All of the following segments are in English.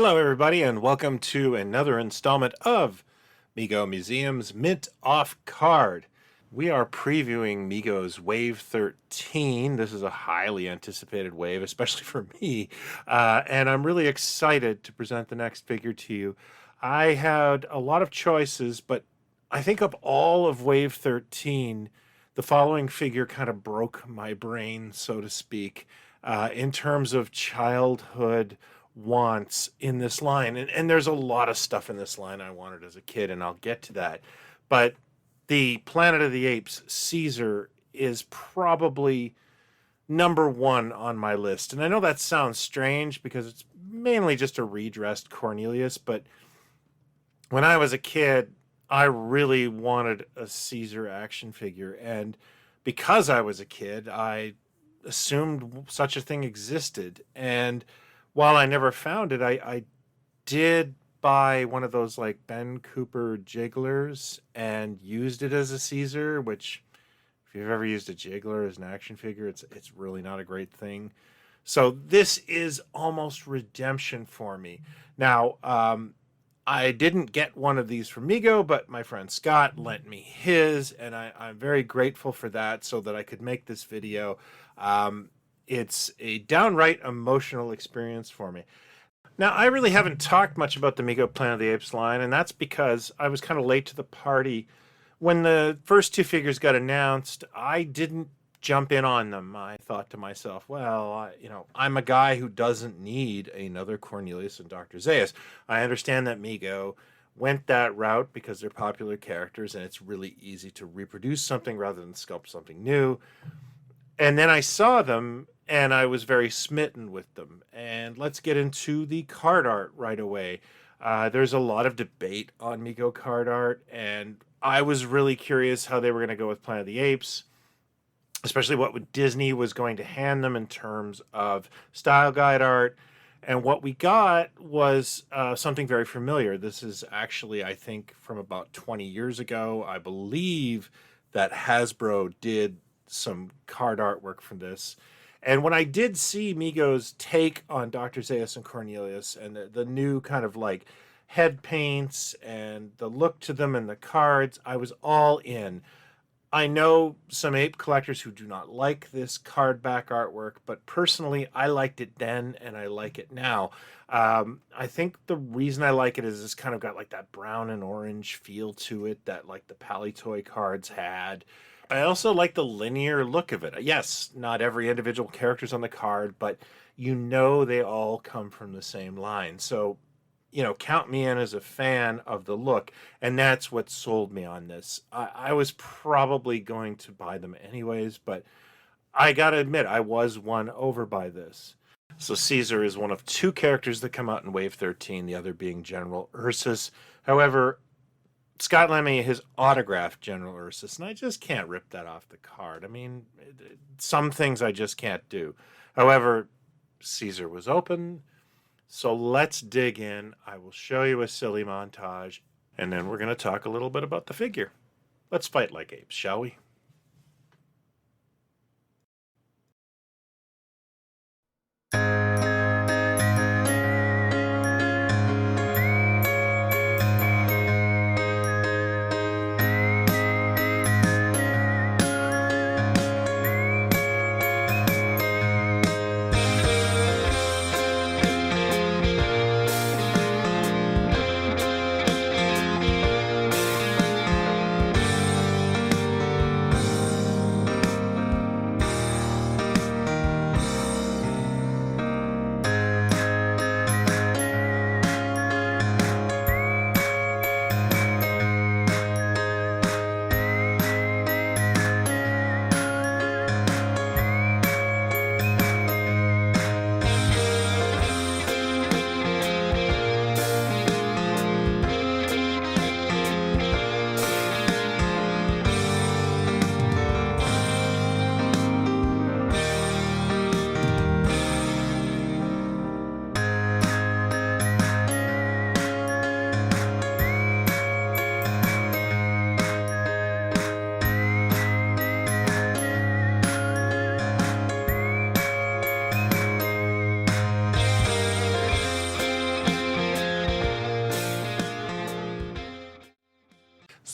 Hello, everybody, and welcome to another installment of Mego Museum's Mint Off Card. We are previewing Mego's Wave 13. This is a highly anticipated wave, especially for me, and I'm really excited to present the next figure to you. I had a lot of choices, but I think of all of Wave 13, the following figure kind of broke my brain, so to speak, in terms of childhood wants in this line. And there's a lot of stuff in this line I wanted as a kid, and I'll get to that. But the Planet of the Apes, Caesar, is probably number one on my list. And I know that sounds strange because it's mainly just a redressed Cornelius, but when I was a kid, I really wanted a Caesar action figure. And because I was a kid, I assumed such a thing existed. And while I never found it, I did buy one of those like Ben Cooper jigglers and used it as a Caesar, which if you've ever used a jiggler as an action figure, it's really not a great thing. So this is almost redemption for me. Now, I didn't get one of these from Mego, but my friend Scott lent me his, and I'm very grateful for that so that I could make this video. It's a downright emotional experience for me. Now, I really haven't talked much about the Mego Planet of the Apes line, and that's because I was kind of late to the party. When the first two figures got announced, I didn't jump in on them. I thought to myself, well, I'm a guy who doesn't need another Cornelius and Dr. Zaius. I understand that Mego went that route because they're popular characters, and it's really easy to reproduce something rather than sculpt something new. And then I saw them, and I was very smitten with them. And let's get into the card art right away. There's a lot of debate on Mego card art, and I was really curious how they were going to go with Planet of the Apes, especially what Disney was going to hand them in terms of style guide art. And what we got was something very familiar. This is actually, I think, from about 20 years ago. I believe that Hasbro did some card artwork from this. And when I did see Mego's take on Dr. Zaius and Cornelius and the new kind of like head paints and the look to them and the cards, I was all in. I know some ape collectors who do not like this card back artwork, but personally, I liked it then and I like it now. I think the reason I like it is it's kind of got like that brown and orange feel to it that like the Palitoy cards had. I also like the linear look of it. Yes, not every individual character's on the card, but they all come from the same line. So, count me in as a fan of the look, and that's what sold me on this. I was probably going to buy them anyways, but I gotta admit, I was won over by this. So Caesar is one of two characters that come out in Wave 13, the other being General Ursus. However, Scott lent me his autographed General Ursus, and I just can't rip that off the card. I mean, some things I just can't do. However, Caesar was open, so let's dig in. I will show you a silly montage, and then we're going to talk a little bit about the figure. Let's fight like apes, shall we?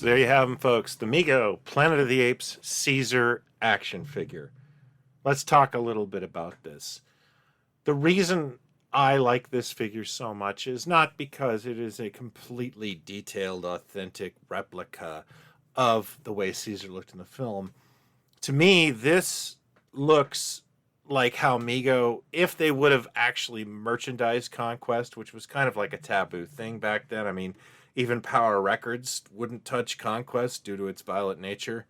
So there you have them, folks. The Mego Planet of the Apes Caesar action figure. Let's talk a little bit about this. The reason I like this figure so much is not because it is a completely detailed, authentic replica of the way Caesar looked in the film. To me, this looks like how Mego, if they would have actually merchandised Conquest, which was kind of like a taboo thing back then. I mean, even Power Records wouldn't touch Conquest due to its violent nature.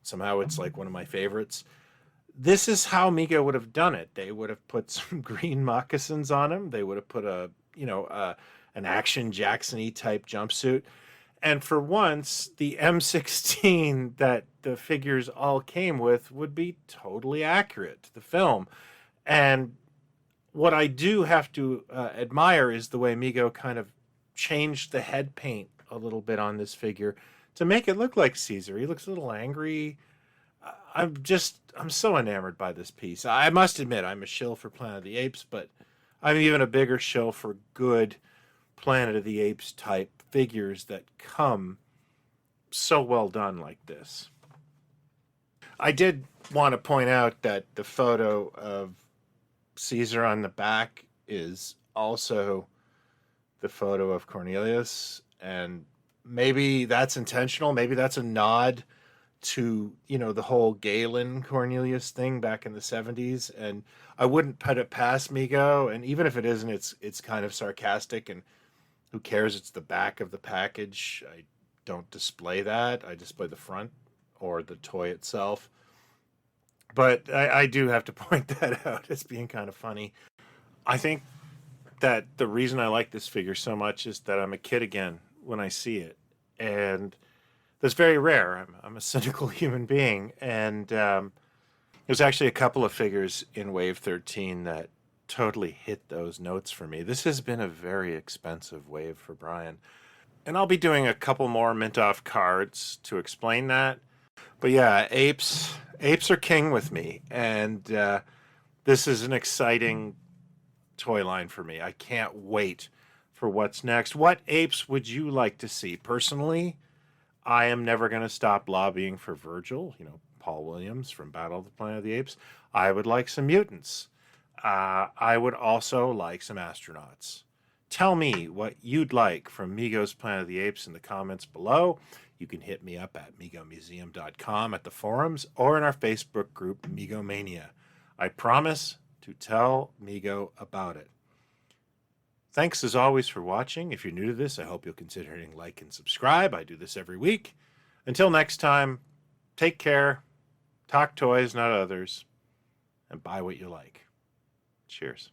Somehow it's like one of my favorites. This is how Mego would have done it. They would have put some green moccasins on him. They would have put an Action Jackson-y type jumpsuit. And for once, the M16 that the figures all came with would be totally accurate to the film. And what I do have to admire is the way Mego kind of changed the head paint a little bit on this figure to make it look like Caesar. He looks a little angry. I'm so enamored by this piece. I must admit, I'm a shill for Planet of the Apes, but I'm even a bigger shill for good Planet of the Apes type figures that come so well done like this. I did want to point out that the photo of Caesar on the back is also the photo of Cornelius, and maybe that's intentional. Maybe that's a nod to, the whole Galen Cornelius thing back in the 70s. And I wouldn't put it past Mego. And even if it isn't, it's kind of sarcastic, and who cares? It's the back of the package. I don't display that. I display the front or the toy itself. But I do have to point that out as being kind of funny. I think that the reason I like this figure so much is that I'm a kid again when I see it. And that's very rare. I'm a cynical human being. And there's actually a couple of figures in Wave 13 that totally hit those notes for me. This has been a very expensive wave for Brian. And I'll be doing a couple more mint off cards to explain that. But yeah, apes are king with me. And this is an exciting toy line for me. I can't wait for what's next. What apes would you like to see? Personally, I am never going to stop lobbying for Virgil, Paul Williams from Battle of the Planet of the Apes. I would like some mutants. I would also like some astronauts. Tell me what you'd like from Mego's Planet of the Apes in the comments below. You can hit me up at MegoMuseum.com at the forums or in our Facebook group, Megomania. I promise to tell Mego about it. Thanks as always for watching. If you're new to this, I hope you'll consider hitting like and subscribe. I do this every week. Until next time, take care, talk toys, not others, and buy what you like. Cheers.